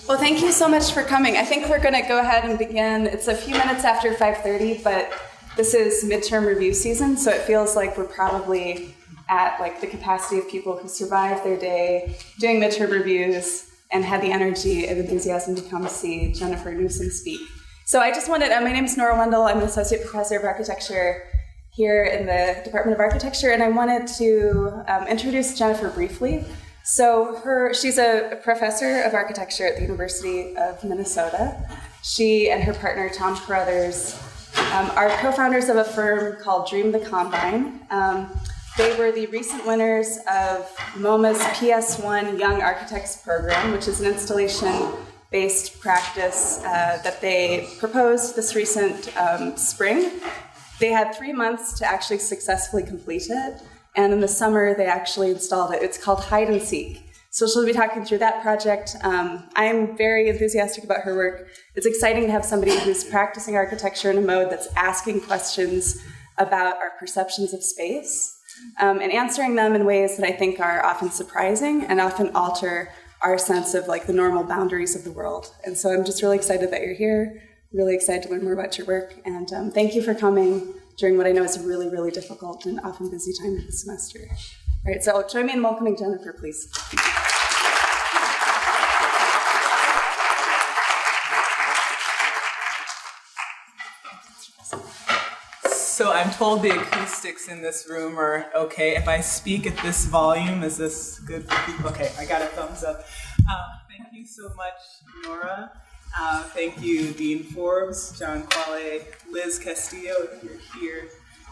Well, thank you so much for coming. I think we're going to go ahead and begin. It's a few minutes after 5:30, but this is midterm review season, so it feels like we're probably at like the capacity of people who survived their day doing midterm reviews and had the energy and enthusiasm to come see Jennifer Newsom speak. So I just wanted, my name is Nora Wendell. I'm an associate professor of architecture here in the Department of Architecture, and I wanted to introduce Jennifer briefly. So she's a professor of architecture at the University of Minnesota. She and her partner, Tom Carruthers, are co-founders of a firm called Dream the Combine. They were the recent winners of MoMA's PS1 Young Architects Program, which is an installation-based practice that they proposed this recent spring. They had 3 months to actually successfully complete it, and in the summer they actually installed it. It's called Hide and Seek. So she'll be talking through that project. I'm very enthusiastic about her work. It's exciting to have somebody who's practicing architecture in a mode that's asking questions about our perceptions of space, and answering them in ways that I think are often surprising and often alter our sense of like the normal boundaries of the world. And so I'm just really excited that you're here, really excited to learn more about your work, and thank you for coming during what I know is a really, really difficult and often busy time of the semester. All right, so join me in welcoming Jennifer, please. So I'm told the acoustics in this room are okay. If I speak at this volume, is this good for people? Okay, I got a thumbs up. Thank you so much, Nora. Thank you, Dean Forbes, John Quale, Liz Castillo, if you're here,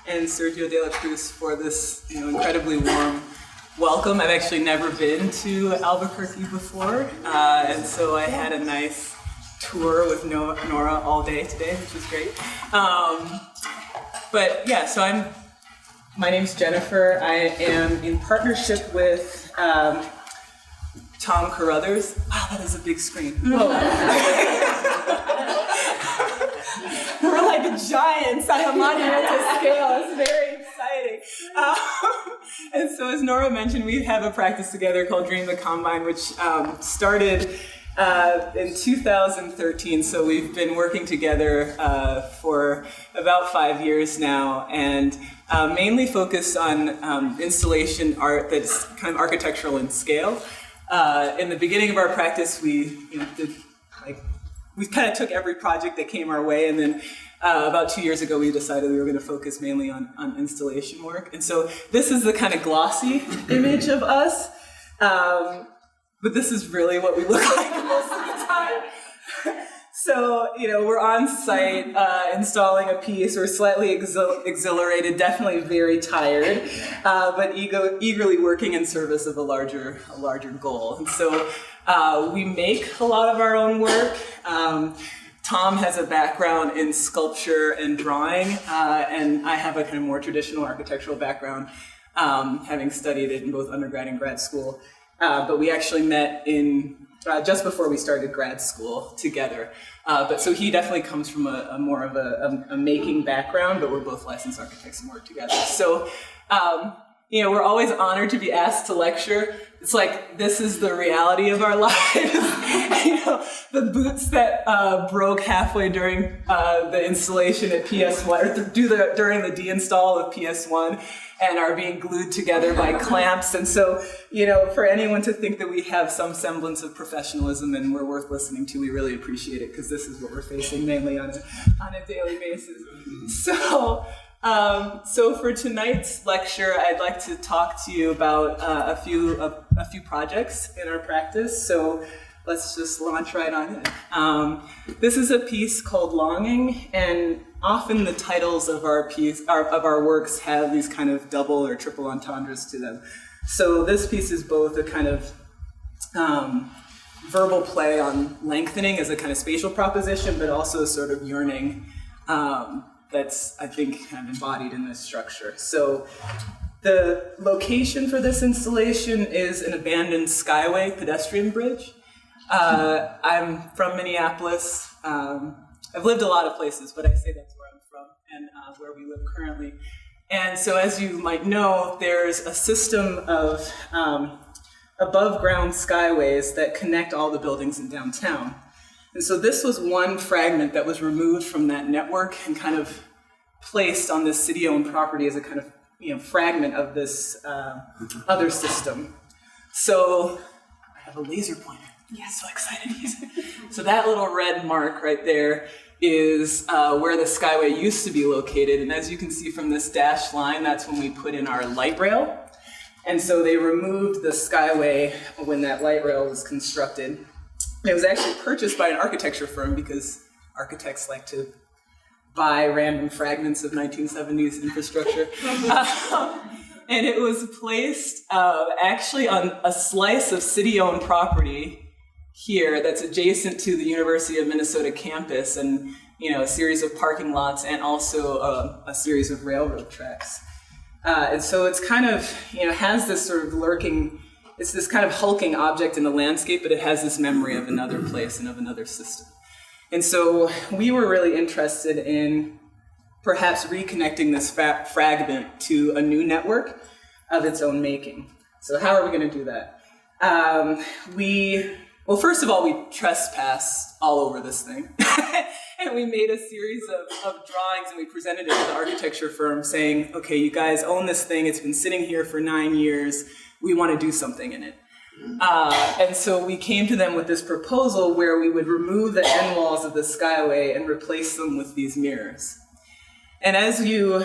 and Sergio de la Cruz for this incredibly warm welcome. I've actually never been to Albuquerque before, and so I had a nice tour with Nora all day today, which was great. But yeah, so my name's Jennifer. I am in partnership with Tom Carruthers. Wow, that is a big screen. Whoa. We're like giants on a monumental scale. It's very exciting. And so as Nora mentioned, we have a practice together called Dream the Combine, which started in 2013, so we've been working together for about 5 years now, and mainly focused on installation art that's kind of architectural in scale. In the beginning of our practice, we kind of took every project that came our way, and then about 2 years ago, we decided we were going to focus mainly on installation work. And so this is the kind of glossy image of us. But this is really what we look like most of the time. So, we're on site installing a piece. We're slightly exhilarated, definitely very tired, but eagerly working in service of a larger goal. And so we make a lot of our own work. Tom has a background in sculpture and drawing, and I have a kind of more traditional architectural background, having studied it in both undergrad and grad school. But we actually met in just before we started grad school together. But so he definitely comes from a more of a making background, but we're both licensed architects and work together. So, we're always honored to be asked to lecture. It's like, this is the reality of our lives. The boots that broke halfway during the installation at PS1, or during the deinstall of PS1, and are being glued together by clamps. And so, for anyone to think that we have some semblance of professionalism and we're worth listening to, we really appreciate it, because this is what we're facing mainly on a daily basis. So for tonight's lecture, I'd like to talk to you about a few projects in our practice. So let's just launch right on in. This is a piece called Longing, and often the titles of our works have these kind of double or triple entendres to them. So this piece is both a kind of verbal play on lengthening as a kind of spatial proposition, but also a sort of yearning that's, I think, kind of embodied in this structure. So the location for this installation is an abandoned Skyway pedestrian bridge. I'm from Minneapolis. I've lived a lot of places, but I say that's where I'm from and where we live currently. And so, as you might know, there's a system of above ground skyways that connect all the buildings in downtown. And so this was one fragment that was removed from that network and kind of placed on this city-owned property as a kind of fragment of this other system. So I have a laser pointer. Yeah, so excited to use it. So that little red mark right there is where the Skyway used to be located. And as you can see from this dashed line, that's when we put in our light rail. And so they removed the Skyway when that light rail was constructed. It was actually purchased by an architecture firm because architects like to buy random fragments of 1970s infrastructure. And it was placed actually on a slice of city-owned property here that's adjacent to the University of Minnesota campus, and a series of parking lots and also a series of railroad tracks. And so it's kind of, has this sort of lurking, it's this kind of hulking object in the landscape, but it has this memory of another place and of another system. And so we were really interested in perhaps reconnecting this fragment to a new network of its own making. So how are we going to do that? Well, first of all, we trespassed all over this thing. And we made a series of drawings, and we presented it to the architecture firm saying, okay, you guys own this thing. It's been sitting here for 9 years. We want to do something in it. And so we came to them with this proposal where we would remove the end walls of the Skyway and replace them with these mirrors. And as you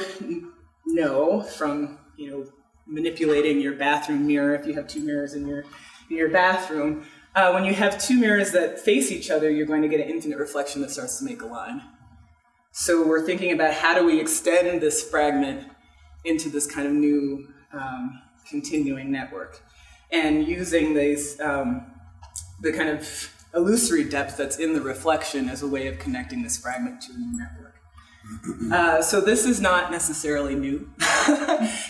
know from manipulating your bathroom mirror, if you have two mirrors in your bathroom, when you have two mirrors that face each other, you're going to get an infinite reflection that starts to make a line. So we're thinking about how do we extend this fragment into this kind of new continuing network, and using these the kind of illusory depth that's in the reflection as a way of connecting this fragment to a new network. So this is not necessarily new.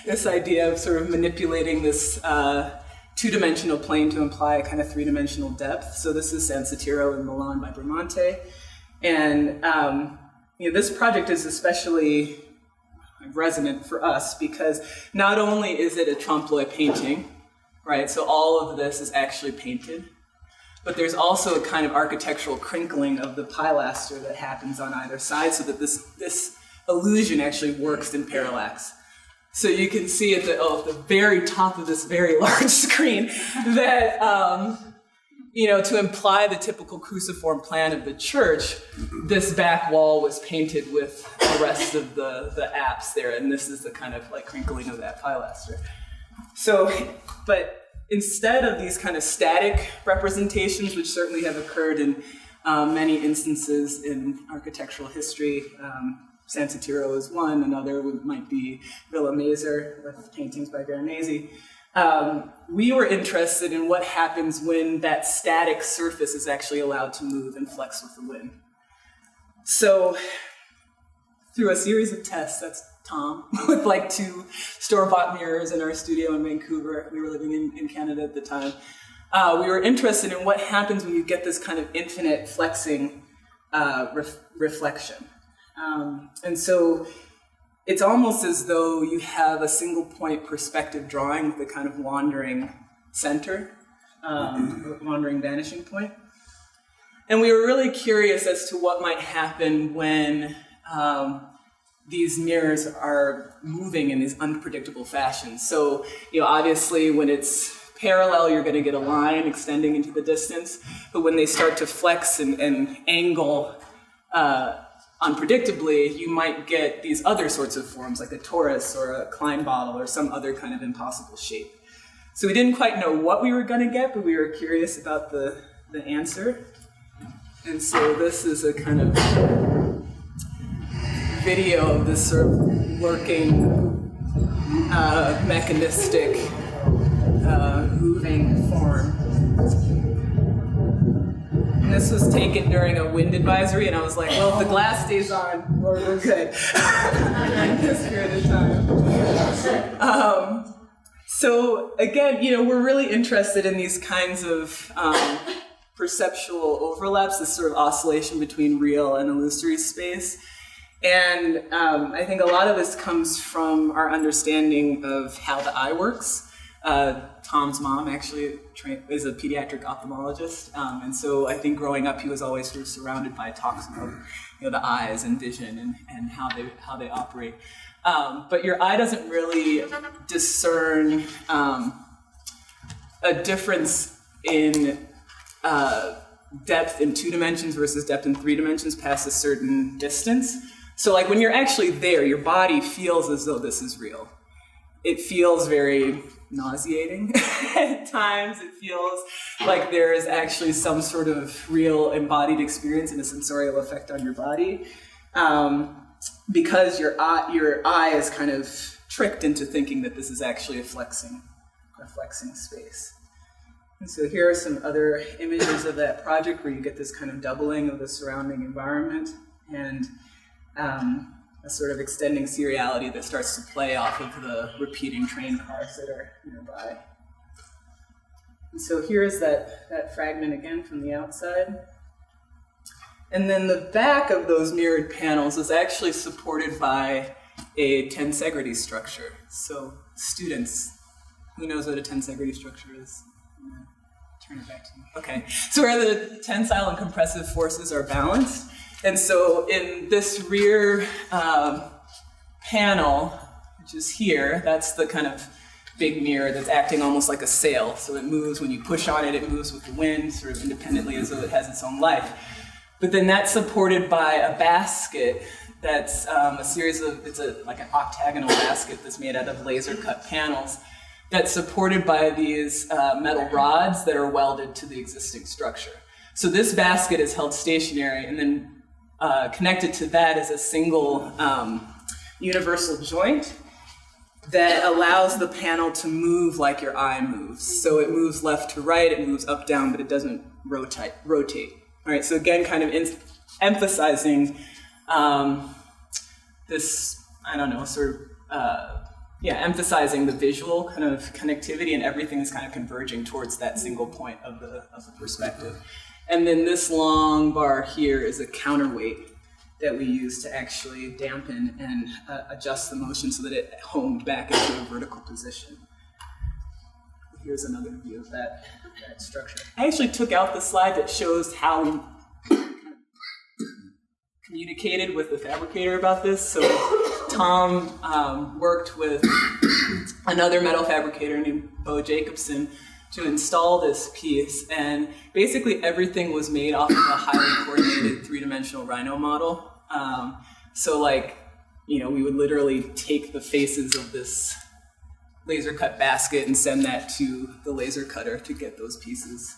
This idea of sort of manipulating this two-dimensional plane to imply a kind of three-dimensional depth. So this is San Sotiro in Milan by Bramante. And this project is especially resonant for us because not only is it a trompe-l'oeil painting, right? So all of this is actually painted, but there's also a kind of architectural crinkling of the pilaster that happens on either side so that this illusion actually works in parallax. So you can see at the very top of this very large screen that, to imply the typical cruciform plan of the church, this back wall was painted with the rest of the apse there, and this is the kind of like crinkling of that pilaster. So, but instead of these kind of static representations, which certainly have occurred in many instances in architectural history, San Sotiro is one, another might be Villa Mazer with paintings by Veronese. We were interested in what happens when that static surface is actually allowed to move and flex with the wind. So through a series of tests, that's Tom, with like 2 store-bought mirrors in our studio in Vancouver. We were living in Canada at the time. We were interested in what happens when you get this kind of infinite flexing reflection. And so it's almost as though you have a single point perspective drawing with a kind of wandering center, wandering vanishing point. And we were really curious as to what might happen when these mirrors are moving in these unpredictable fashions. So, obviously when it's parallel, you're going to get a line extending into the distance, but when they start to flex and angle unpredictably, you might get these other sorts of forms, like a torus or a Klein bottle or some other kind of impossible shape. So we didn't quite know what we were going to get, but we were curious about the answer. And so this is a kind of video of this sort of working, mechanistic, moving form. And this was taken during a wind advisory, and I was like, well, if the glass stays on, we're good during this period of time. So again, we're really interested in these kinds of perceptual overlaps, this sort of oscillation between real and illusory space. And I think a lot of this comes from our understanding of how the eye works. Tom's mom actually is a pediatric ophthalmologist, and so I think growing up he was always sort of surrounded by talks about the eyes and vision and how they operate. But your eye doesn't really discern a difference in depth in 2 dimensions versus depth in 3 dimensions past a certain distance. So like when you're actually there, your body feels as though this is real. It feels very nauseating at times. It feels like there is actually some sort of real embodied experience and a sensorial effect on your body, because your eye is kind of tricked into thinking that this is actually a flexing space. And so here are some other images of that project where you get this kind of doubling of the surrounding environment and a sort of extending seriality that starts to play off of the repeating train cars that are nearby. And so here is that fragment again from the outside. And then the back of those mirrored panels is actually supported by a Tensegrities structure. So students, who knows what a Tensegrity structure is? Turn it back to me. Okay, so where the tensile and compressive forces are balanced. And so in this rear panel, which is here, that's the kind of big mirror that's acting almost like a sail. So it moves when you push on it, it moves with the wind, sort of independently as though it has its own life. But then that's supported by a basket that's a series of, like an octagonal basket that's made out of laser cut panels that's supported by these metal rods that are welded to the existing structure. So this basket is held stationary, and then connected to that is a single universal joint that allows the panel to move like your eye moves. So it moves left to right, it moves up, down, but it doesn't rotate. All right, so again, kind of emphasizing this, I don't know, sort of, emphasizing the visual kind of connectivity, and everything is kind of converging towards that single point of the perspective. And then this long bar here is a counterweight that we use to actually dampen and adjust the motion so that it homed back into a vertical position. Here's another view of that structure. I actually took out the slide that shows how we communicated with the fabricator about this. So Tom worked with another metal fabricator named Bo Jacobson to install this piece, and basically everything was made off of a highly coordinated 3-dimensional rhino model. So like, we would literally take the faces of this laser cut basket and send that to the laser cutter to get those pieces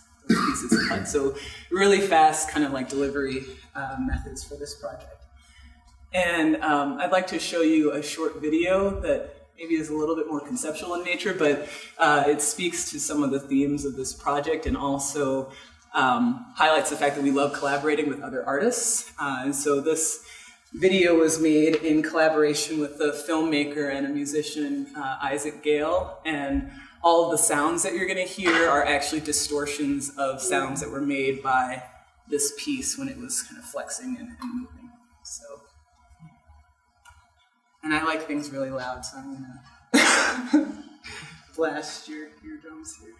cut. So really fast kind of like delivery methods for this project. And I'd like to show you a short video that maybe is a little bit more conceptual in nature, but it speaks to some of the themes of this project and also highlights the fact that we love collaborating with other artists. And so this video was made in collaboration with the filmmaker and a musician, Isaac Gale, and all of the sounds that you're gonna hear are actually distortions of sounds that were made by this piece when it was kind of flexing and moving. So, and I like things really loud, so I'm gonna blast your eardrums here.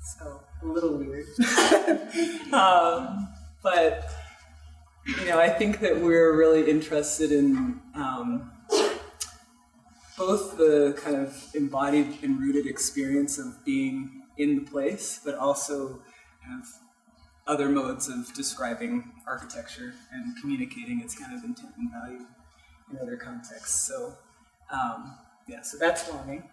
So, a little weird. But, I think that we're really interested in both the kind of embodied and rooted experience of being in the place, but also kind of other modes of describing architecture and communicating its kind of intent and value in other contexts. So, so that's longing.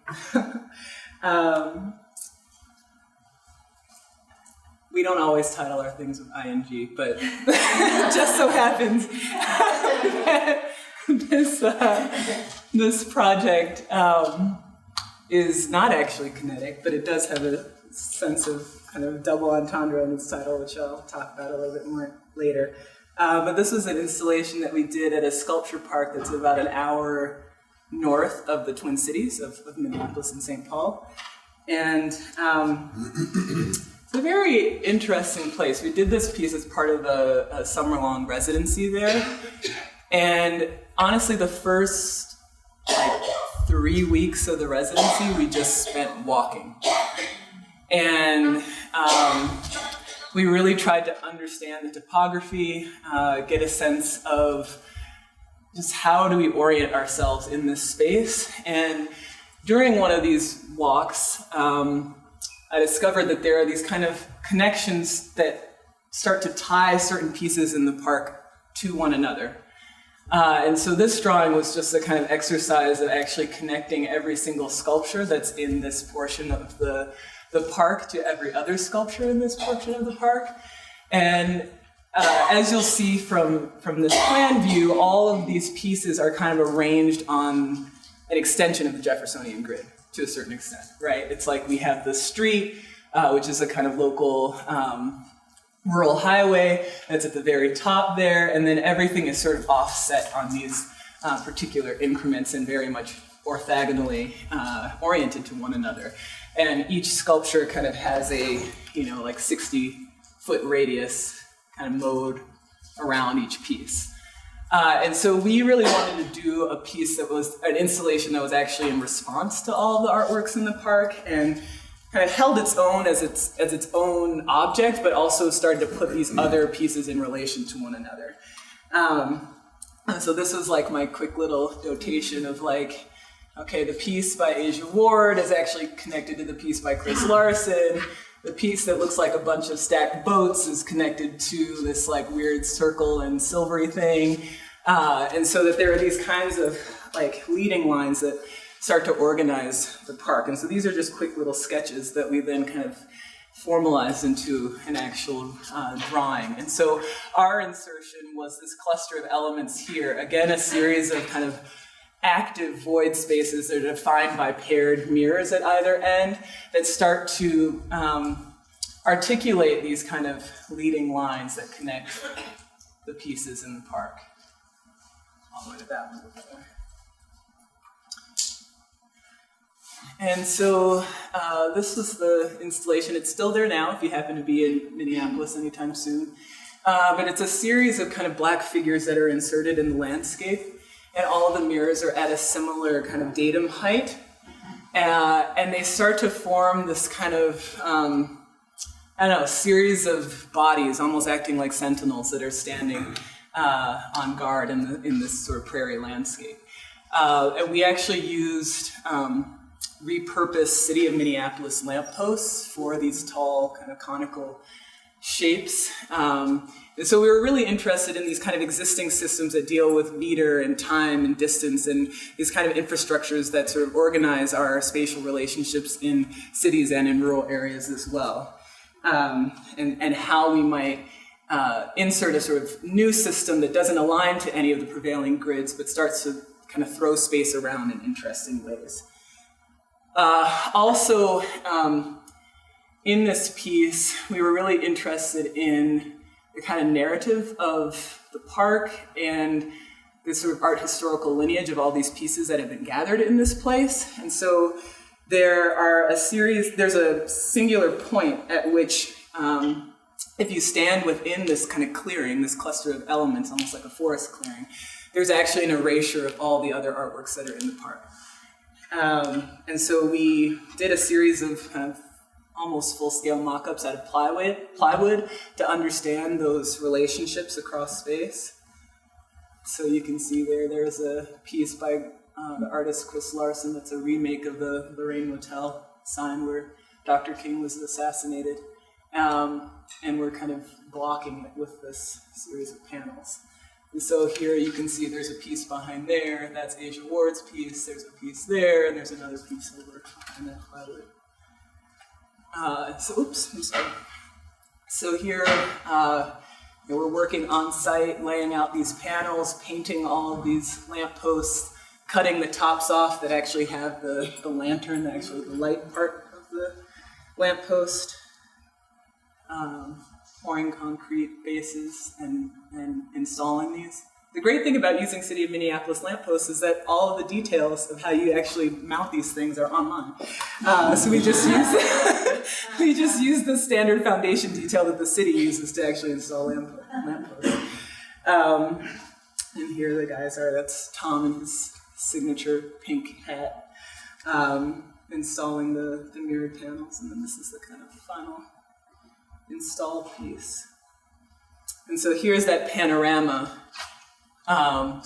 We don't always title our things with ing, but it just so happens that this project is not actually kinetic, but it does have a sense of kind of double entendre in its title, which I'll talk about a little bit more later. But this was an installation that we did at a sculpture park that's about an hour north of the Twin Cities of Minneapolis and St. Paul. And it's a very interesting place. We did this piece as part of a summer-long residency there. And honestly, the first 3 weeks of the residency, we just spent walking. And we really tried to understand the topography, get a sense of just how do we orient ourselves in this space. And during one of these walks, I discovered that there are these kind of connections that start to tie certain pieces in the park to one another. And so this drawing was just a kind of exercise of actually connecting every single sculpture that's in this portion of the park to every other sculpture in this portion of the park. And as you'll see from this plan view, all of these pieces are kind of arranged on an extension of the Jeffersonian grid to a certain extent, right? It's like we have the street, which is a kind of local rural highway that's at the very top there, and then everything is sort of offset on these particular increments and very much orthogonally oriented to one another. And each sculpture kind of has a, 60-foot radius kind of mode around each piece. And so we really wanted to do a piece that was an installation that was actually in response to all the artworks in the park and kind of held its own as its own object, but also started to put these other pieces in relation to one another. So this was like my quick little notation of okay, the piece by Asia Ward is actually connected to the piece by Chris Larson. The piece that looks like a bunch of stacked boats is connected to this weird circle and silvery thing. And so that there are these kinds of leading lines that start to organize the park. And so these are just quick little sketches that we then kind of formalized into an actual drawing. And so our insertion was this cluster of elements here. Again, a series of kind of active void spaces that are defined by paired mirrors at either end that start to articulate these kind of leading lines that connect the pieces in the park. All the way to that one over there. And so this was the installation. It's still there now if you happen to be in Minneapolis anytime soon. But it's a series of kind of black figures that are inserted in the landscape. And all of the mirrors are at a similar kind of datum height. And they start to form this kind of, series of bodies, almost acting like sentinels that are standing on guard in this sort of prairie landscape. And we actually used repurposed City of Minneapolis lampposts for these tall, kind of conical shapes. And so we were really interested in these kind of existing systems that deal with meter and time and distance and these kind of infrastructures that sort of organize our spatial relationships in cities and in rural areas as well. And how we might insert a sort of new system that doesn't align to any of the prevailing grids, but starts to kind of throw space around in interesting ways. Also, in this piece, we were really interested in the kind of narrative of the park and this sort of art historical lineage of all these pieces that have been gathered in this place. And so there's a singular point at which if you stand within this kind of clearing, this cluster of elements, almost like a forest clearing, there's actually an erasure of all the other artworks that are in the park. And so we did a series of kind of almost full-scale mock-ups out of plywood to understand those relationships across space. So you can see there's a piece by the artist Chris Larson that's a remake of the Lorraine Hotel sign where Dr. King was assassinated. And we're kind of blocking it with this series of panels. And so here you can see there's a piece behind there, that's Asia Ward's piece, there's a piece there, and there's another piece over behind that plywood. So here, we're working on site, laying out these panels, painting all of these lampposts, cutting the tops off that actually have the lantern, actually the light part of the lamppost, pouring concrete bases and installing these. The great thing about using City of Minneapolis lampposts is that all of the details of how you actually mount these things are online. So we just use the standard foundation detail that the city uses to actually install lampposts. And here the guys are, that's Tom in his signature pink hat, installing the mirrored panels, and then this is the kind of final installed piece. And so here's that panorama. I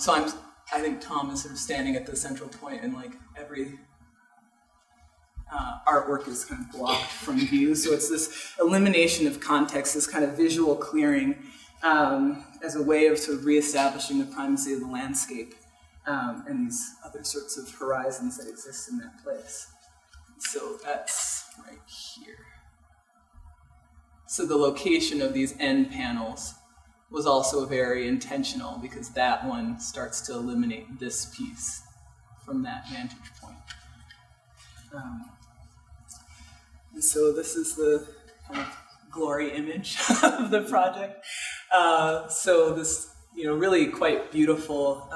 think Tom is sort of standing at the central point, and like every artwork is kind of blocked from view. So it's this elimination of context, this kind of visual clearing as a way of sort of reestablishing the primacy of the landscape and these other sorts of horizons that exist in that place. So that's right here. So the location of these end panels was also very intentional because that one starts to eliminate this piece from that vantage point. And so this is the kind of glory image of the project. So this, really quite beautiful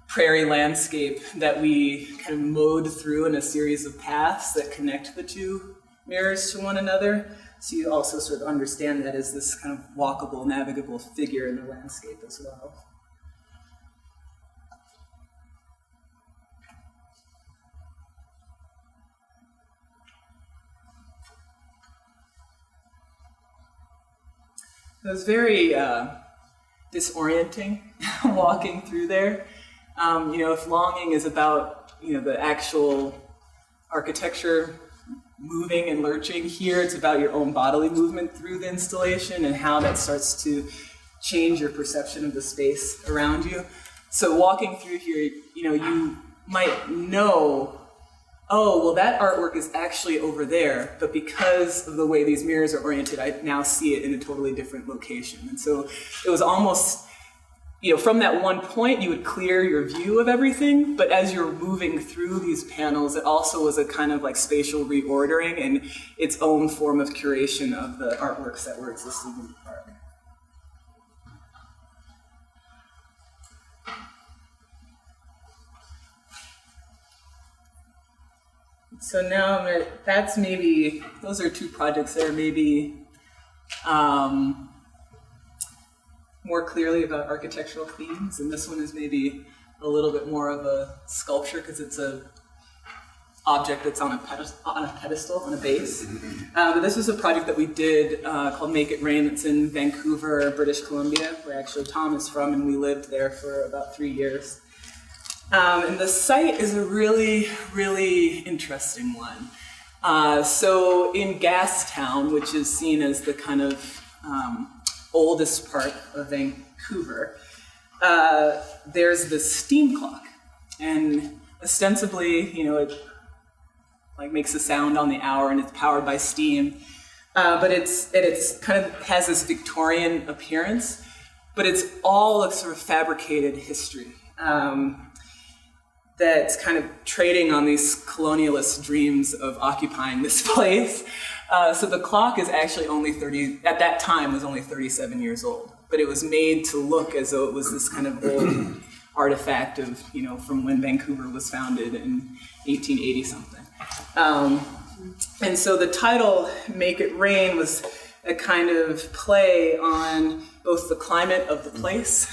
prairie landscape that we kind of mowed through in a series of paths that connect the two mirrors to one another. So you also sort of understand that as this kind of walkable, navigable figure in the landscape as well. It was very disorienting walking through there. If longing is about, the actual architecture moving and lurching, here it's about your own bodily movement through the installation and how that starts to change your perception of the space around you. So walking through here, you might know, oh, well, that artwork is actually over there, but because of the way these mirrors are oriented, I now see it in a totally different location. And so it was almost, from that one point, you would clear your view of everything, but as you're moving through these panels, it also was a kind of like spatial reordering and its own form of curation of the artworks that were existing in the park. So now those are two projects that are maybe more clearly about architectural themes, and this one is maybe a little bit more of a sculpture because it's a object that's on a pedestal, on a base. But this was a project that we did called Make It Rain. It's in Vancouver, British Columbia, where actually Tom is from, and we lived there for about 3 years. And the site is a really, really interesting one. So in Gastown, which is seen as the kind of oldest part of Vancouver, there's this steam clock. And ostensibly, it like makes a sound on the hour and it's powered by steam. But it's kind of has this Victorian appearance, but it's all a sort of fabricated history. That's kind of trading on these colonialist dreams of occupying this place. So the clock is actually at that time was only 37 years old, but it was made to look as though it was this kind of old artifact of, from when Vancouver was founded in 1880 something. And so the title, Make It Rain, was a kind of play on both the climate of the place,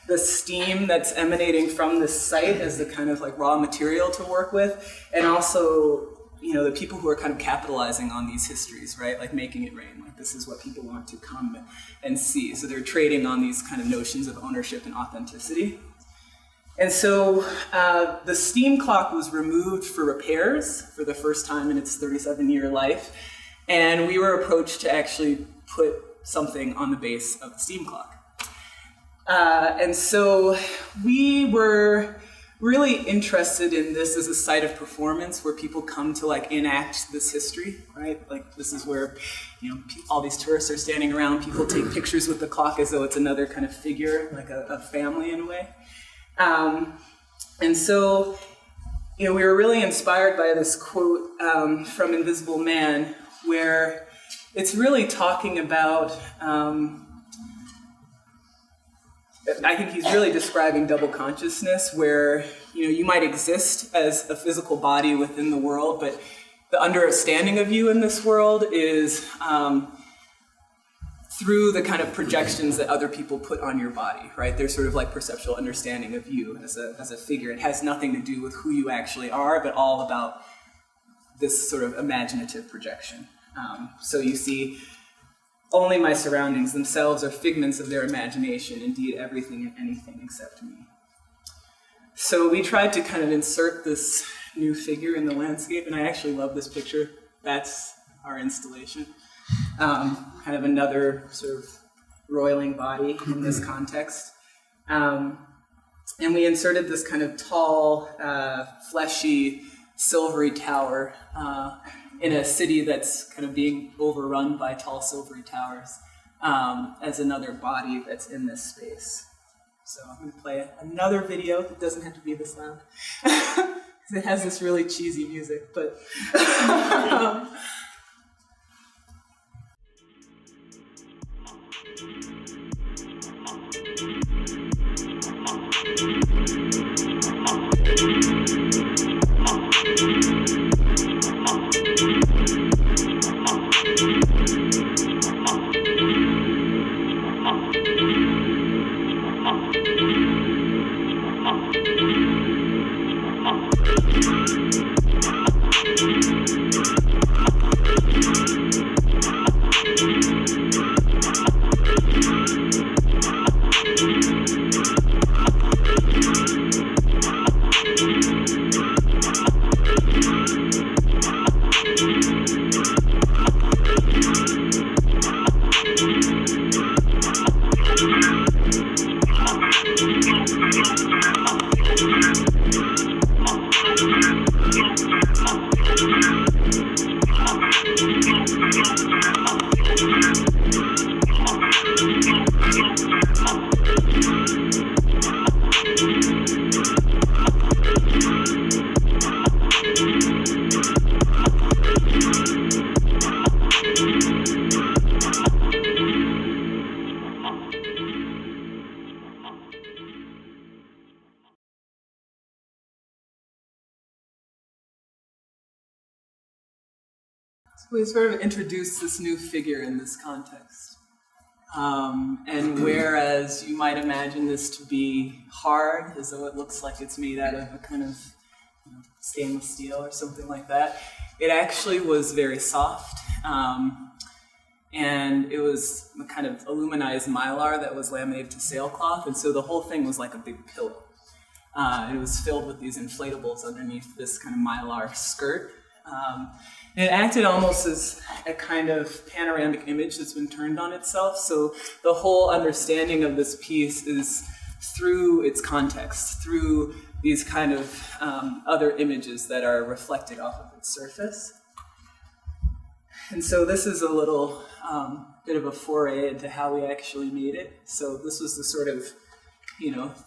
the steam that's emanating from this site as the kind of like raw material to work with, and also, you know, the people who are kind of capitalizing on these histories, right? Like making it rain. Like this is what people want to come and see. So they're trading on these kind of notions of ownership and authenticity. And so the steam clock was removed for repairs for the first time in its 37-year life. And we were approached to actually put something on the base of the steam clock. And so we were really interested in this as a site of performance where people come to like enact this history, right? Like this is where, you know, all these tourists are standing around, people take pictures with the clock as though it's another kind of figure, like a family in a way. And so, you know, we were really inspired by this quote from Invisible Man, where it's really talking about, I think he's really describing double consciousness, where, you know, you might exist as a physical body within the world, but the understanding of you in this world is through the kind of projections that other people put on your body, right? There's sort of like perceptual understanding of you as a figure. It has nothing to do with who you actually are, but all about this sort of imaginative projection. So you see, only my surroundings themselves are figments of their imagination, indeed everything and anything except me. So we tried to kind of insert this new figure in the landscape, and I actually love this picture. That's our installation. Kind of another sort of roiling body in this context. And we inserted this kind of tall, fleshy, silvery tower in a city that's kind of being overrun by tall, silvery towers as another body that's in this space. So I'm going to play another video. It doesn't have to be this loud. It has this really cheesy music, but... We sort of introduced this new figure in this context. And whereas you might imagine this to be hard, as though it looks like it's made out of a kind of stainless steel or something like that, it actually was very soft. And it was a kind of aluminized mylar that was laminated to sailcloth, and so the whole thing was like a big pillow. It was filled with these inflatables underneath this kind of mylar skirt. And it acted almost as a kind of panoramic image that's been turned on itself. So the whole understanding of this piece is through its context, through these kind of other images that are reflected off of its surface. And so this is a little bit of a foray into how we actually made it. So this was the sort of,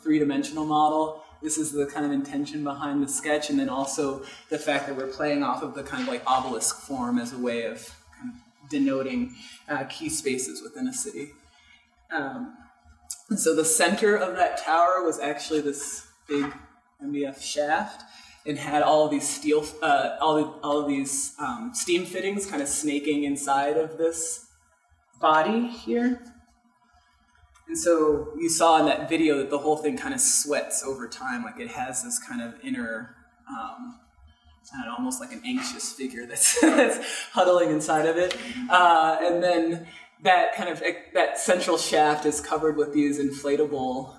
three-dimensional model. This is the kind of intention behind the sketch, and then also the fact that we're playing off of the kind of like obelisk form as a way of kind of denoting key spaces within a city. And so the center of that tower was actually this big MDF shaft, and had all of these steel, all of these steam fittings kind of snaking inside of this body here. And so you saw in that video that the whole thing kind of sweats over time, like it has this kind of inner, I don't know, almost like an anxious figure that's, that's huddling inside of it. And then that kind of, that central shaft is covered with these inflatable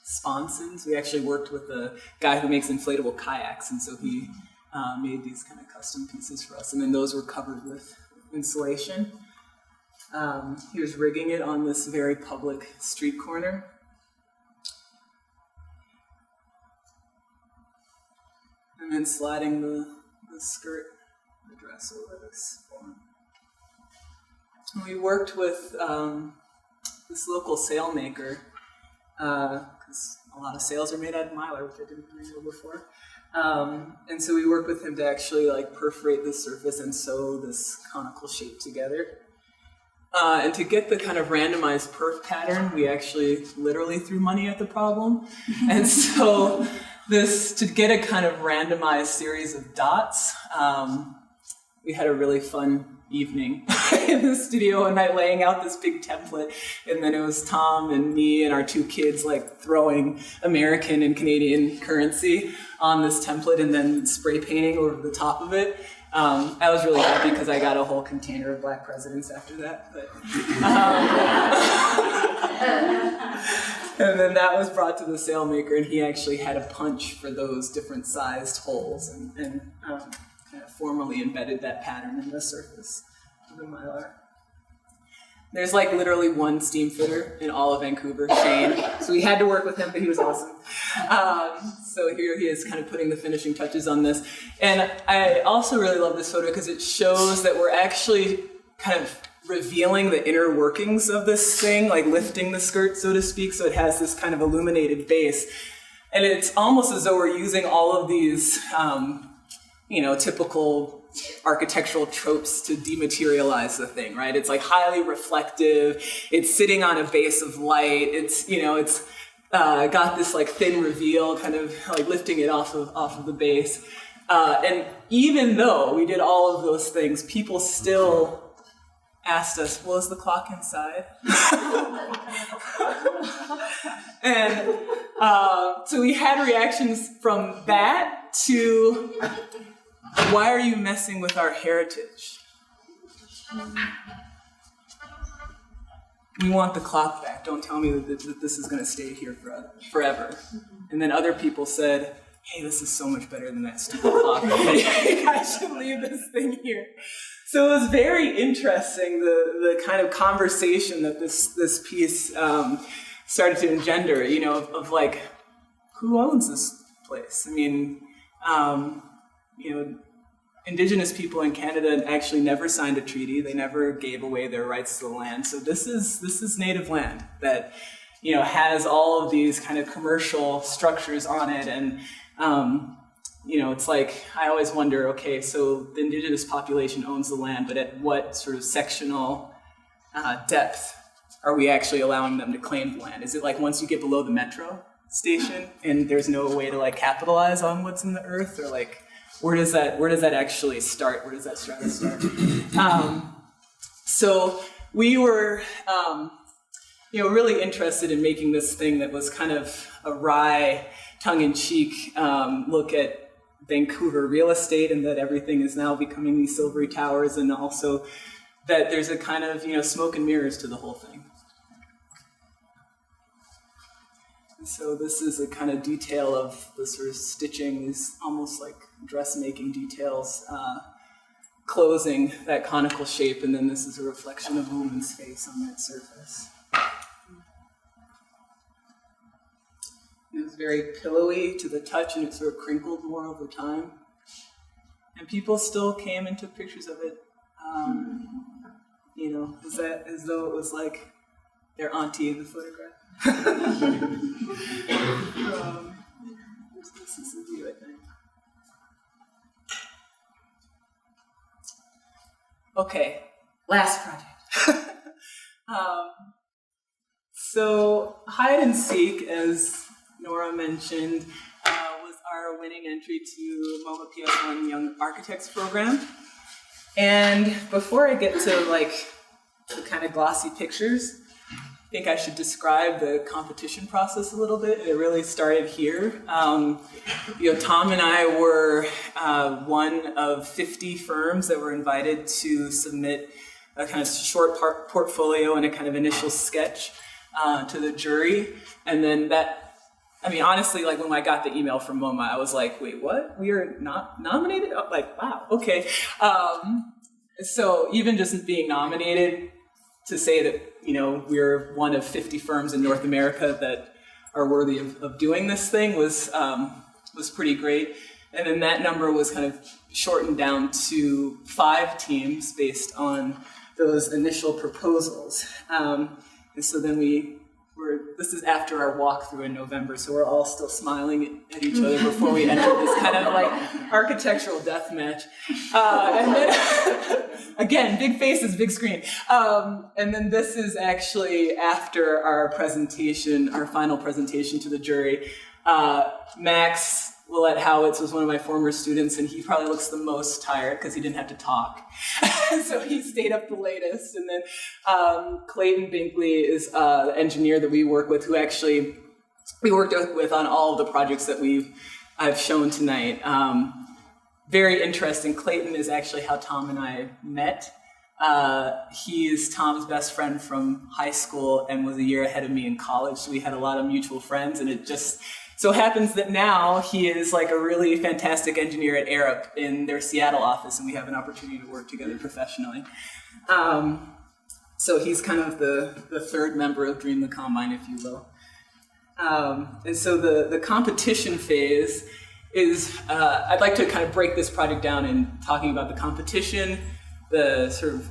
sponsons. We actually worked with a guy who makes inflatable kayaks, and so he made these kind of custom pieces for us. And then those were covered with insulation. Here's rigging it on this very public street corner. And then sliding the skirt, the dress over this form. We worked with this local sail maker, because a lot of sails are made out of mylar, which I didn't really know before. And so we worked with him to actually like perforate the surface and sew this conical shape together. And to get the kind of randomized perf pattern, we actually literally threw money at the problem. And so to get a kind of randomized series of dots, we had a really fun evening in the studio one night laying out this big template. And then it was Tom and me and our two kids like throwing American and Canadian currency on this template and then spray painting over the top of it. I was really happy because I got a whole container of black presidents after that. But, and then that was brought to the sailmaker, and he actually had a punch for those different sized holes and kind of formally embedded that pattern in the surface of the mylar. There's like literally one steam fitter in all of Vancouver, Shane. So we had to work with him, but he was awesome. So here he is kind of putting the finishing touches on this. And I also really love this photo because it shows that we're actually kind of revealing the inner workings of this thing, like lifting the skirt, so to speak. So it has this kind of illuminated base. And it's almost as though we're using all of these, typical architectural tropes to dematerialize the thing, right? It's like highly reflective. It's sitting on a base of light. It's got this like thin reveal, kind of like lifting it off of the base. And even though we did all of those things, people still asked us, "Well, is the clock inside?" And so we had reactions from that to, "Why are you messing with our heritage? We want the clock back. Don't tell me that this is going to stay here forever." And then other people said, "Hey, this is so much better than that stupid clock. I should leave this thing here." So it was very interesting, the kind of conversation that this piece started to engender, of like, who owns this place? I mean, Indigenous people in Canada actually never signed a treaty. They never gave away their rights to the land. So this is native land that, has all of these kind of commercial structures on it. And, it's like, I always wonder, okay, so the Indigenous population owns the land, but at what sort of sectional depth are we actually allowing them to claim the land? Is it like once you get below the metro station and there's no way to like capitalize on what's in the earth, or like, where does that actually start? Where does that strata start? So we were, really interested in making this thing that was kind of a wry, tongue-in-cheek look at Vancouver real estate, and that everything is now becoming these silvery towers, and also that there's a kind of, smoke and mirrors to the whole thing. So this is a kind of detail of the sort of stitching, these almost like dressmaking details, closing that conical shape, and then this is a reflection of a woman's face on that surface. It was very pillowy to the touch, and it sort of crinkled more over time. And people still came and took pictures of it. As though it was like their auntie in the photograph. This is the view, I think. Okay, last project. So hide and seek, as Nora mentioned, was our winning entry to MOMA PS1 Young Architects program. And before I get to like the kind of glossy pictures, think I should describe the competition process a little bit. It really started here. Tom and I were one of 50 firms that were invited to submit a kind of short portfolio and a kind of initial sketch to the jury. And then honestly, like when I got the email from MoMA, I was like, wait, what? We are not nominated? Oh, like, wow, okay. So even just being nominated to say that, we're one of 50 firms in North America that are worthy of doing this thing was pretty great. And then that number was kind of shortened down to 5 teams based on those initial proposals. And so then this is after our walkthrough in November, so we're all still smiling at each other before we enter this kind of like architectural death match. And then, again, big faces, big screen. And then this is actually after our presentation, our final presentation to the jury. Max Willett Howitz was one of my former students, and he probably looks the most tired because he didn't have to talk. So he stayed up the latest. And then Clayton Binkley is the engineer that we work with, who actually we worked with on all of the projects that I've shown tonight. Very interesting. Clayton is actually how Tom and I met. He is Tom's best friend from high school and was a year ahead of me in college. So we had a lot of mutual friends, and it just so happens that now he is like a really fantastic engineer at Arup in their Seattle office, and we have an opportunity to work together professionally. So he's kind of the third member of Dream the Combine, if you will. And so the competition phase is, I'd like to kind of break this project down in talking about the competition, the sort of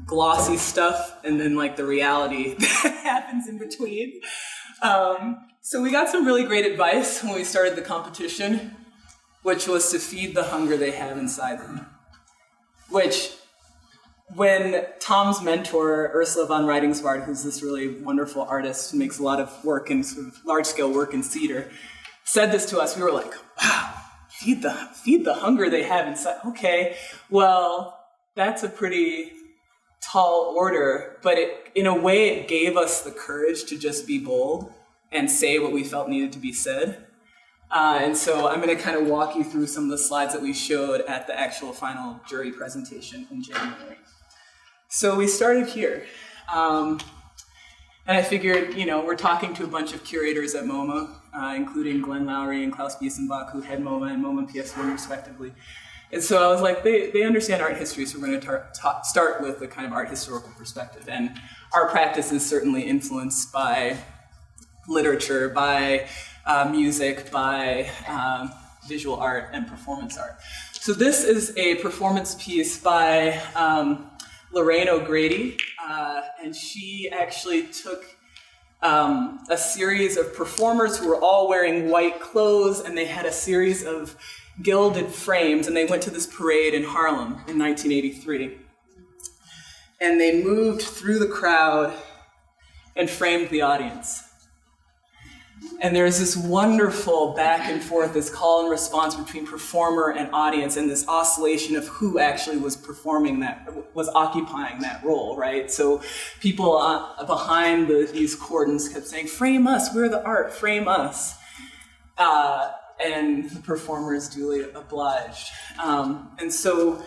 glossy stuff, and then like the reality that happens in between. So we got some really great advice when we started the competition, which was to feed the hunger they have inside them. Which, when Tom's mentor, Ursula von Reidingswald, who's this really wonderful artist who makes a lot of work in sort of large-scale work in cedar, said this to us, we were like, wow, feed the hunger they have inside. Okay, well, that's a pretty tall order, but in a way it gave us the courage to just be bold and say what we felt needed to be said. And so I'm going to kind of walk you through some of the slides that we showed at the actual final jury presentation in January. So we started here. And I figured, we're talking to a bunch of curators at MoMA, including Glenn Lowry and Klaus Biesenbach, who head MoMA and MoMA PS1 respectively. And so I was like, they understand art history, so we're going to start with the kind of art historical perspective. And our practice is certainly influenced by literature, by music, by visual art and performance art. So this is a performance piece by Lorraine O'Grady, and she actually took a series of performers who were all wearing white clothes, and they had a series of gilded frames, and they went to this parade in Harlem in 1983. And they moved through the crowd and framed the audience. And there's this wonderful back and forth, this call and response between performer and audience, and this oscillation of who actually was was occupying that role, right? So people behind these cordons kept saying, frame us, we're the art, frame us. And the performers duly obliged. And so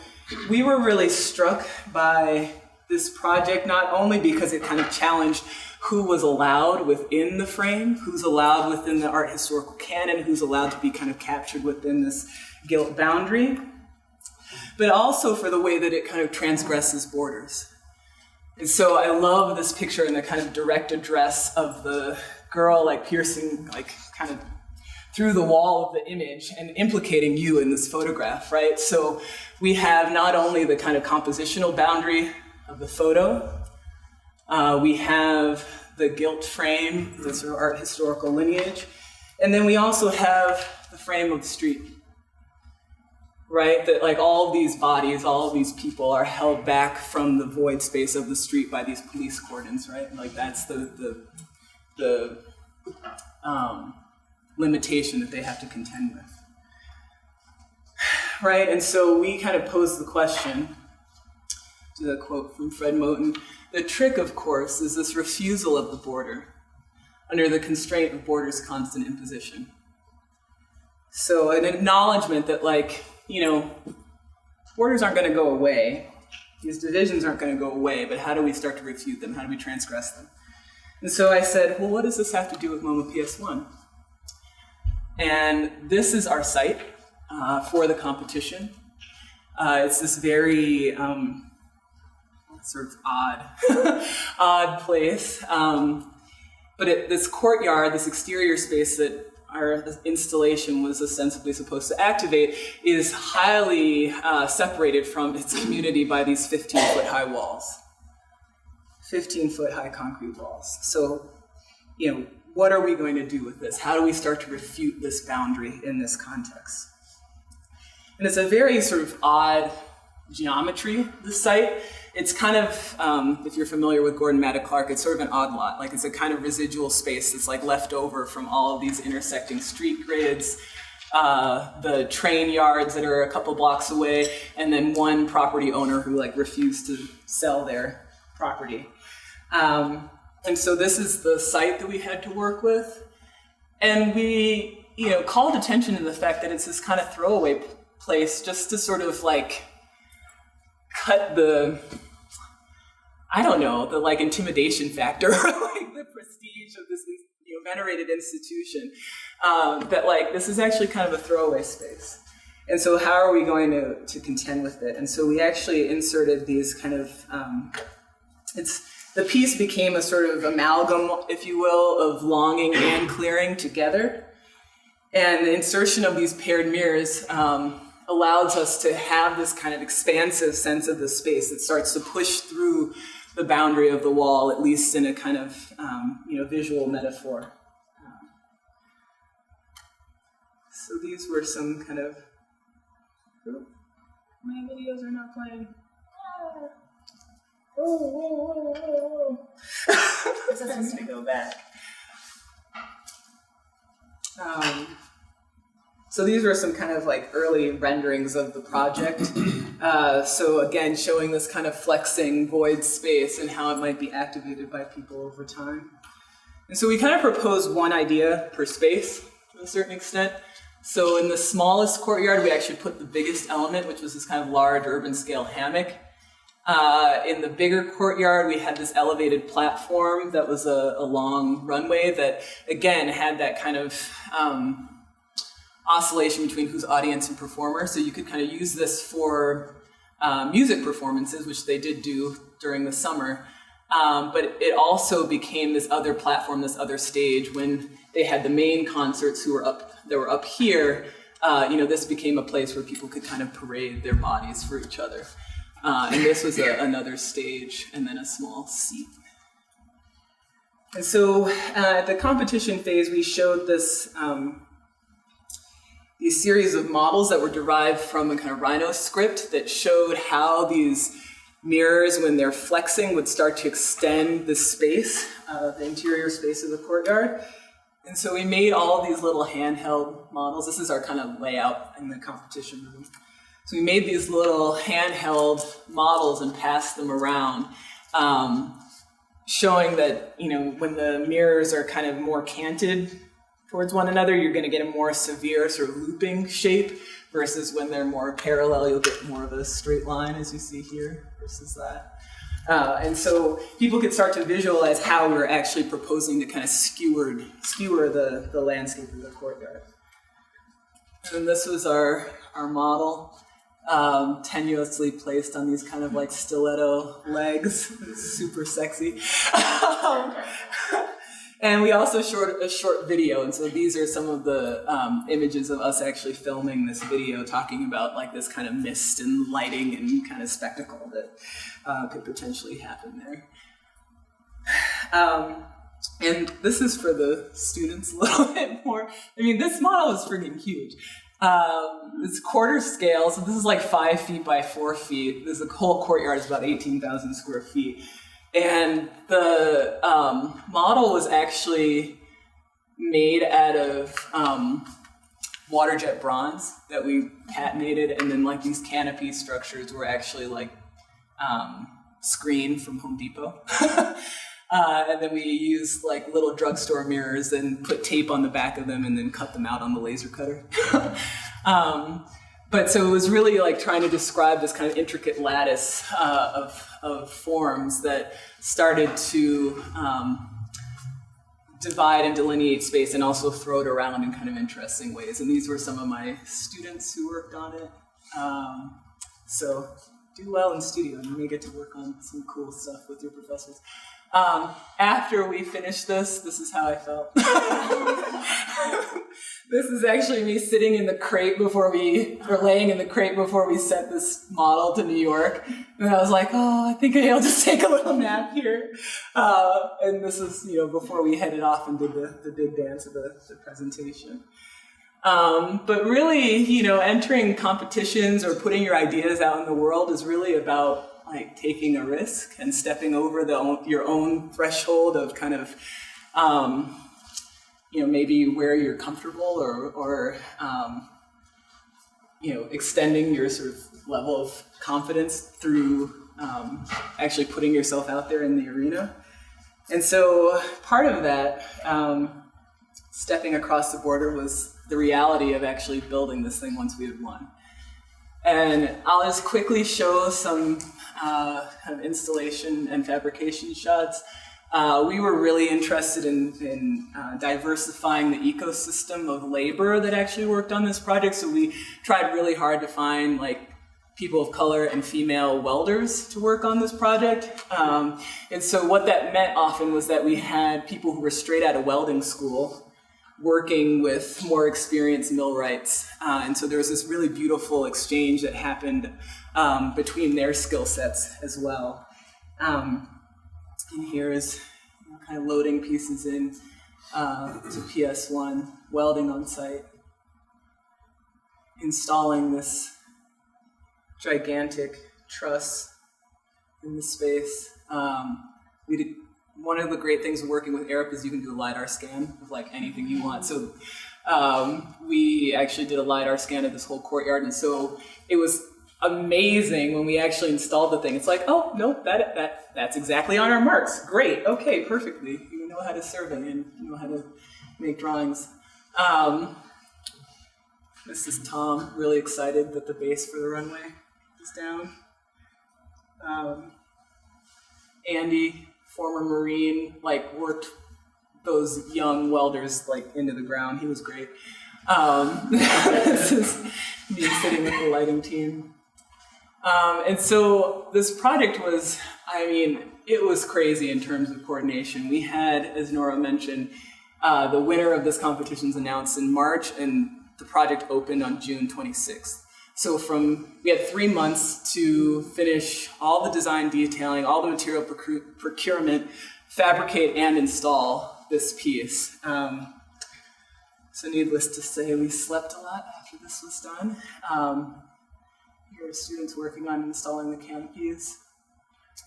we were really struck by this project, not only because it kind of challenged who was allowed within the frame, who's allowed within the art historical canon, who's allowed to be kind of captured within this gilt boundary, but also for the way that it kind of transgresses borders. And so I love this picture in the kind of direct address of the girl like piercing, like kind of through the wall of the image and implicating you in this photograph, right? So we have not only the kind of compositional boundary of the photo, we have the gilt frame, the sort of art historical lineage, and then we also have the frame of the street, right? That like all of these bodies, all of these people are held back from the void space of the street by these police cordons, right? Like that's the limitation that they have to contend with, right? And so we kind of pose the question, to a quote from Fred Moten, "The trick, of course, is this refusal of the border under the constraint of border's constant imposition." So an acknowledgement that, like, borders aren't going to go away. These divisions aren't going to go away, but how do we start to refute them? How do we transgress them? And so I said, well, what does this have to do with MoMA PS1? And this is our site for the competition. It's this very sort of odd place. But this courtyard, this exterior space that our installation was ostensibly supposed to activate, is highly separated from its community by these 15-foot high walls. 15-foot high concrete walls. So, what are we going to do with this? How do we start to refute this boundary in this context? And it's a very sort of odd geometry, this site. It's kind of, if you're familiar with Gordon Matta Clark, it's sort of an odd lot. Like, it's a kind of residual space that's like left over from all of these intersecting street grids, the train yards that are a couple blocks away, and then one property owner who refused to sell their property. And so this is the site that we had to work with. And we, called attention to the fact that it's this kind of throwaway place just to sort of cut the, the intimidation factor, the prestige of this venerated institution, that this is actually kind of a throwaway space. And so how are we going to contend with it? And so we actually inserted these kind of, the piece became a sort of amalgam, if you will, of longing and clearing together. And the insertion of these paired mirrors allows us to have this kind of expansive sense of the space that starts to push through the boundary of the wall, at least in a kind of visual metaphor. So these were some kind of, my videos are not playing. Whoa. This has to go back. So these were some kind of early renderings of the project. So again, showing this kind of flexing void space and how it might be activated by people over time. And so we kind of proposed one idea per space to a certain extent. So in the smallest courtyard, we actually put the biggest element, which was this kind of large urban scale hammock. In the bigger courtyard, we had this elevated platform that was a long runway that, again, had that kind of oscillation between who's audience and performer. So you could kind of use this for music performances, which they did do during the summer. But it also became this other platform, this other stage when they had the main concerts that were up here. This became a place where people could kind of parade their bodies for each other. And this was another stage and then a small seat. And so at the competition phase, we showed this these series of models that were derived from a kind of Rhino script that showed how these mirrors, when they're flexing, would start to extend the space, the interior space of the courtyard. And so we made all these little handheld models. This is our kind of layout in the competition room. So we made these little handheld models and passed them around, showing that, when the mirrors are kind of more canted towards one another, you're going to get a more severe sort of looping shape, versus when they're more parallel, you'll get more of a straight line, as you see here, versus that. And so people could start to visualize how we were actually proposing to kind of skewer the landscape of the courtyard. And this was our model. Tenuously placed on these kind of stiletto legs, super sexy. And we also shot a short video, and so these are some of the images of us actually filming this video, talking about this kind of mist and lighting and kind of spectacle that could potentially happen there. And this is for the students a little bit more. I mean, this model is freaking huge. It's quarter scale, so this is 5 feet by 4 feet. The whole courtyard is about 18,000 square feet. And the model was actually made out of water jet bronze that we patinated, and then these canopy structures were actually screen from Home Depot. And then we used like little drugstore mirrors and put tape on the back of them and then cut them out on the laser cutter. But so it was really like trying to describe this kind of intricate lattice of forms that started to divide and delineate space and also throw it around in kind of interesting ways. And these were some of my students who worked on it. So do well in studio. You may get to work on some cool stuff with your professors. After we finished this is how I felt. This is actually me sitting in the crate laying in the crate before we sent this model to New York. And I was like, oh, I think I'll just take a little nap here. And this is, before we headed off and did the big dance of the presentation. But really, entering competitions or putting your ideas out in the world is really about like taking a risk and stepping over your own threshold of kind of, maybe where you're comfortable or extending your sort of level of confidence through actually putting yourself out there in the arena. And so part of that, stepping across the border, was the reality of actually building this thing once we had won. And I'll just quickly show some kind of installation and fabrication shots. We were really interested in diversifying the ecosystem of labor that actually worked on this project. So we tried really hard to find like people of color and female welders to work on this project. And so what that meant often was that we had people who were straight out of welding school working with more experienced millwrights. And so there was this really beautiful exchange that happened between their skill sets as well. And here is kind of loading pieces in to PS1, welding on site, installing this gigantic truss in the space. One of the great things of working with Arup is you can do a LiDAR scan of like anything you want. So we actually did a LiDAR scan of this whole courtyard, and so it was amazing when we actually installed the thing. It's like, oh no, that's exactly on our marks. Great, okay, perfectly. You know how to survey and you know how to make drawings. This is Tom, really excited that the base for the runway is down. Andy, former Marine, worked those young welders into the ground. He was great. This is me sitting with the lighting team. And so this project was, it was crazy in terms of coordination. We had, as Nora mentioned, the winner of this competition was announced in March, and the project opened on June 26th. So we had 3 months to finish all the design detailing, all the material procurement, fabricate and install this piece. So needless to say, we slept a lot after this was done. Here are students working on installing the canopies,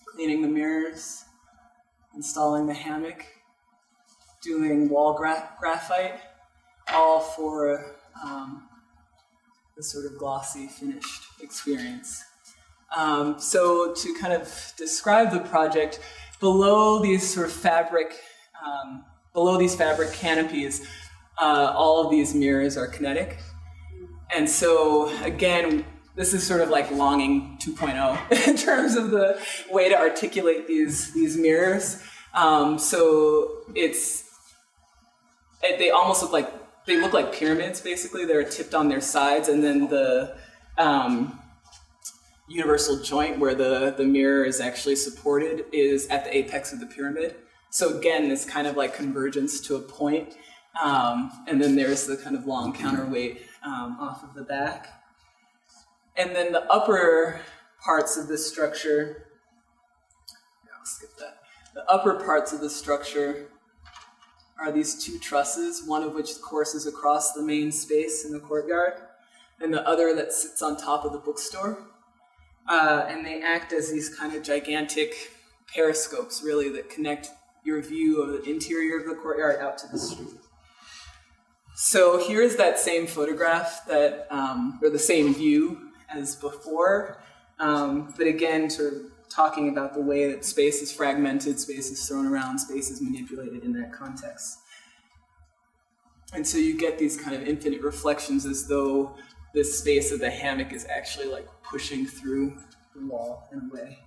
cleaning the mirrors, installing the hammock, doing wall graphite, all for this sort of glossy finished experience. So to kind of describe the project, below these sort of fabric canopies, all of these mirrors are kinetic. And so again, this is sort of like Longing 2.0 in terms of the way to articulate these mirrors. So they almost look like pyramids, basically. They're tipped on their sides, and then the universal joint where the mirror is actually supported is at the apex of the pyramid. So again, this kind of like convergence to a point. And then there's the kind of long counterweight off of the back. And then the upper parts of this structure, I'll skip that. The upper parts of the structure are these two trusses, one of which courses across the main space in the courtyard, and the other that sits on top of the bookstore. And they act as these kind of gigantic periscopes, really, that connect your view of the interior of the courtyard out to the street. So here's that same photograph or the same view as before, but again, sort of talking about the way that space is fragmented, space is thrown around, space is manipulated in that context. And so you get these kind of infinite reflections as though this space of the hammock is actually like pushing through the wall in a way.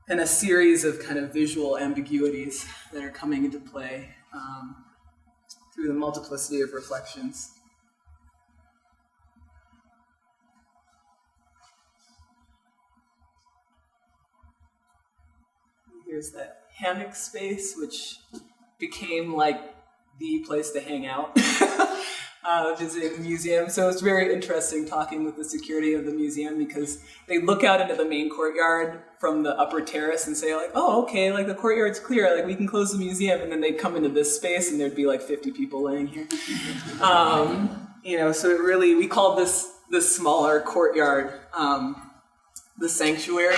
And a series of kind of visual ambiguities that are coming into play through the multiplicity of reflections. Here's that hammock space, which became like the place to hang out, visiting the museum. So it's very interesting talking with the security of the museum because they look out into the main courtyard from the upper terrace and say like, oh, okay, like the courtyard's clear, like we can close the museum. And then they'd come into this space and there'd be like 50 people laying here. So it really, we called this smaller courtyard the sanctuary,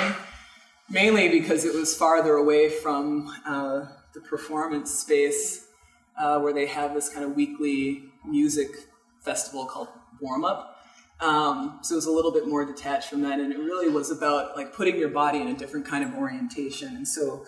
mainly because it was farther away from the performance space where they have this kind of weekly music festival called Warm Up. So it was a little bit more detached from that, and it really was about like putting your body in a different kind of orientation. And so,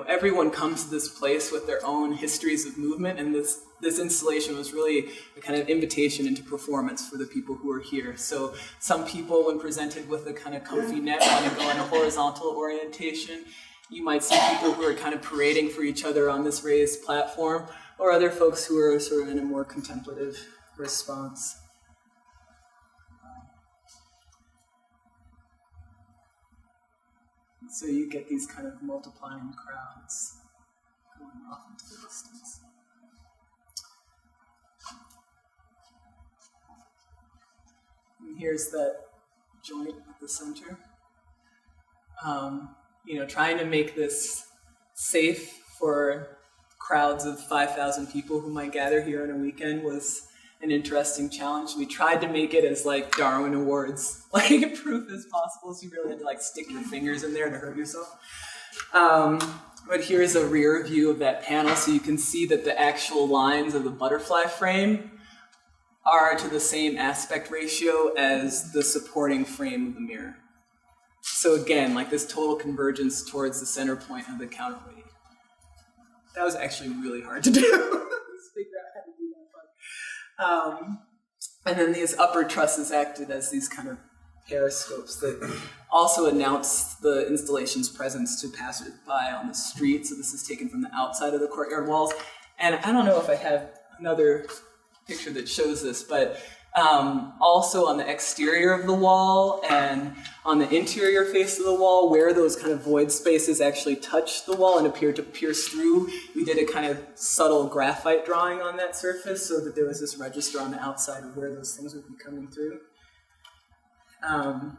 everyone comes to this place with their own histories of movement, and this installation was really a kind of invitation into performance for the people who are here. So some people, when presented with a kind of comfy net, want to go in a horizontal orientation. You might see people who are kind of parading for each other on this raised platform, or other folks who are sort of in a more contemplative response. So you get these kind of multiplying crowds going off into the distance. And here's that joint at the center. Trying to make this safe for crowds of 5,000 people who might gather here on a weekend was an interesting challenge. We tried to make it as like Darwin Awards proof as possible, so you really had to like stick your fingers in there to hurt yourself. But here's a rear view of that panel, so you can see that the actual lines of the butterfly frame are to the same aspect ratio as the supporting frame of the mirror. So again, like this total convergence towards the center point of the counterweight. That was actually really hard to do. Let's figure out how to do that part. And then these upper trusses acted as these kind of periscopes that also announced the installation's presence to passersby on the street. So this is taken from the outside of the courtyard walls. And I don't know if I have another picture that shows this, but also on the exterior of the wall and on the interior face of the wall, where those kind of void spaces actually touch the wall and appear to pierce through, we did a kind of subtle graphite drawing on that surface so that there was this register on the outside of where those things would be coming through. And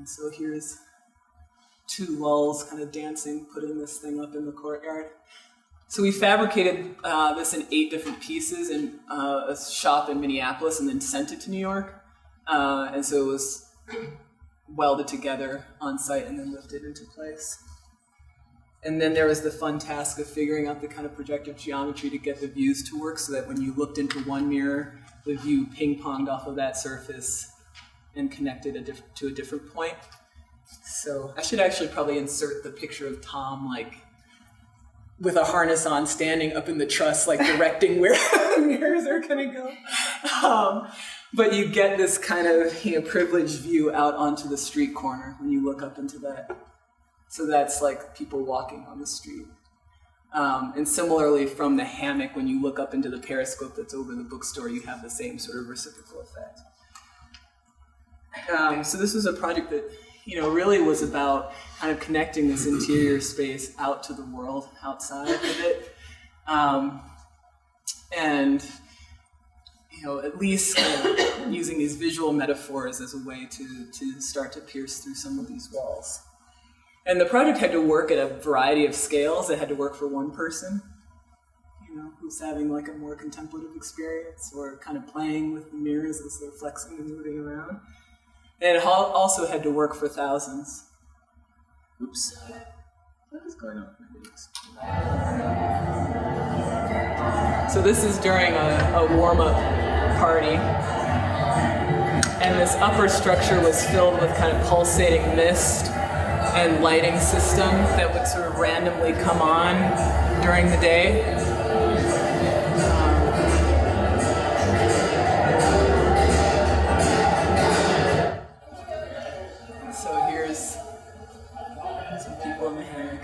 so here's two lulls kind of dancing, putting this thing up in the courtyard. So we fabricated this in 8 different pieces in a shop in Minneapolis and then sent it to New York. And so it was welded together on site and then lifted into place. And then there was the fun task of figuring out the kind of projective geometry to get the views to work so that when you looked into one mirror, the view ping-ponged off of that surface and connected to a different point. So I should actually probably insert the picture of Tom with a harness on, standing up in the truss, directing where the mirrors are going to go. But you get this kind of privileged view out onto the street corner when you look up into that. So that's like people walking on the street. And similarly, from the hammock, when you look up into the periscope that's over the bookstore, you have the same sort of reciprocal effect. So this was a project that really was about kind of connecting this interior space out to the world outside of it. And at least kind of using these visual metaphors as a way to start to pierce through some of these walls. And the project had to work at a variety of scales. It had to work for one person, who's having a more contemplative experience or kind of playing with the mirrors as they're flexing and moving around. And it also had to work for thousands. Oops. What is going on with my videos? So this is during a warm-up party. And this upper structure was filled with kind of pulsating mist and lighting system that would sort of randomly come on during the day. So here's some people in the hammock.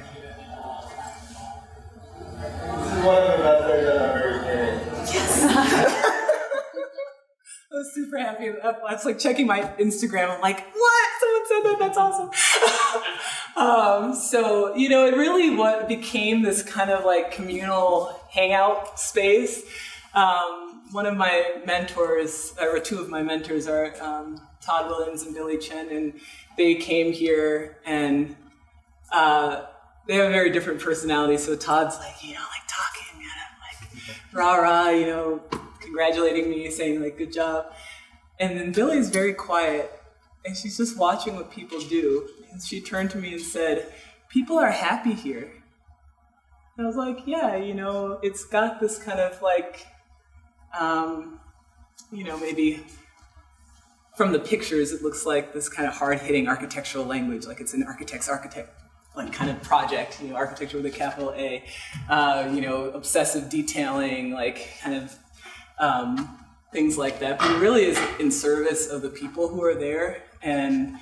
This is one of the best days I've ever experienced. Yes! I was super happy. I was like checking my Instagram. I'm like, what? Someone said that? That's awesome. So, you know, it really what became this kind of like communal hangout space. One of my mentors, or two of my mentors are Todd Williams and Billy Chen, and they came here and they have a very different personality. So Todd's like, you know, like talking and I'm like, rah, rah, you know, congratulating me, saying like, good job. And then Billy's very quiet and she's just watching what people do. And she turned to me and said, people are happy here. And I was like, yeah, you know, it's got this kind of like, you know, maybe from the pictures, it looks like this kind of hard-hitting architectural language, like it's an architect, like kind of project, you know, architecture with a capital A, you know, obsessive detailing, like kind of things like that. But it really is in service of the people who are there, and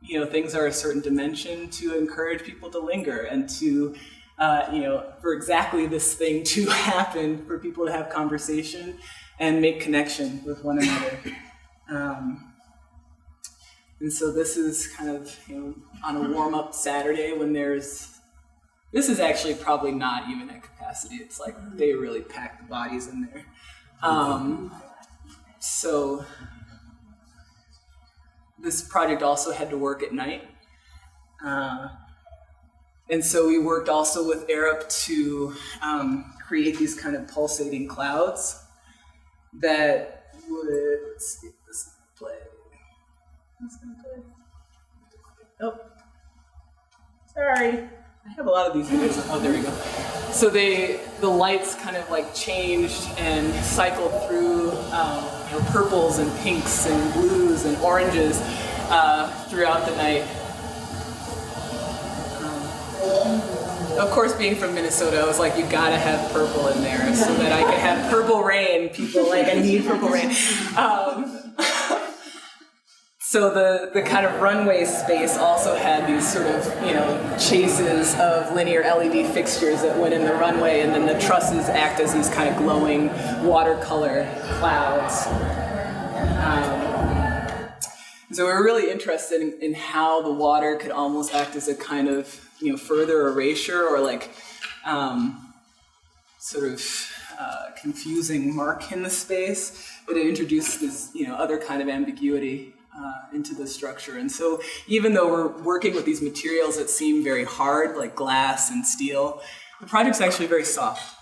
you know, things are a certain dimension to encourage people to linger and to, you know, for exactly this thing to happen, for people to have conversation and make connection with one another. And so this is kind of, you know, on a warm-up Saturday when this is actually probably not even at capacity. It's like they really pack the bodies in there. So this project also had to work at night. And so we worked also with Arup to create these kind of pulsating clouds that would, let's see if this will play. It's gonna play. Oh, sorry. I have a lot of these images. Oh, there we go. So the lights kind of like changed and cycled through you know, purples and pinks and blues and oranges throughout the night. Of course, being from Minnesota, I was like, you gotta have purple in there so that I can have purple rain. People like, I need purple rain. So the kind of runway space also had these sort of, you know, chases of linear LED fixtures that went in the runway, and then the trusses act as these kind of glowing watercolor clouds. So we were really interested in how the water could almost act as a kind of, you know, further erasure or like sort of confusing mark in the space, but it introduced this, you know, other kind of ambiguity into the structure. And so even though we're working with these materials that seem very hard, like glass and steel, the project's actually very soft.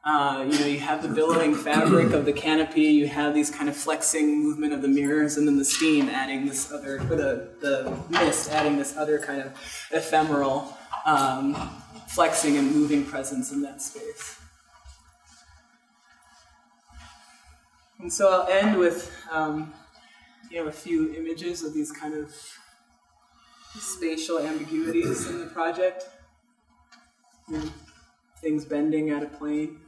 You know, you have the billowing fabric of the canopy, you have these kind of flexing movement of the mirrors, and then the steam adding this other, or the mist adding this other kind of ephemeral flexing and moving presence in that space. And so I'll end with you know, a few images of these kind of spatial ambiguities in the project. You know, things bending at a plane.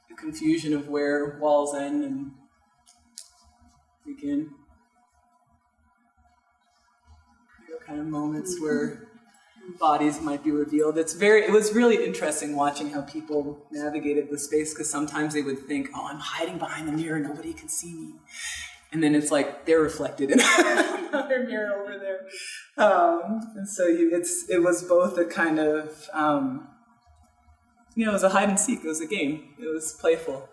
The confusion of where walls end and begin. You know, kind of moments where bodies might be revealed. It was really interesting watching how people navigated the space, because sometimes they would think, oh, I'm hiding behind the mirror, nobody can see me. And then it's like they're reflected in another mirror over there. And so it was both a kind of, you know, it was a hide and seek, it was a game, it was playful.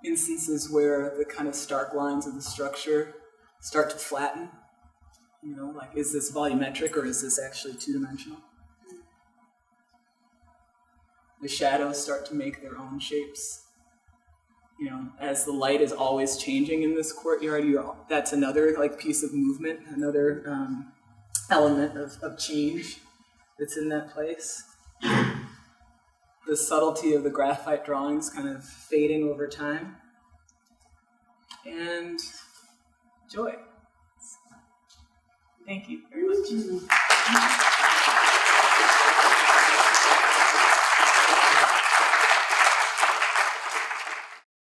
Instances where the kind of stark lines of the structure start to flatten. You know, like, is this volumetric or is this actually two-dimensional? The shadows start to make their own shapes. You know, as the light is always changing in this courtyard, that's another like piece of movement, another element of change that's in that place. the subtlety of the graphite drawings kind of fading over time. And joy. Thank you very much.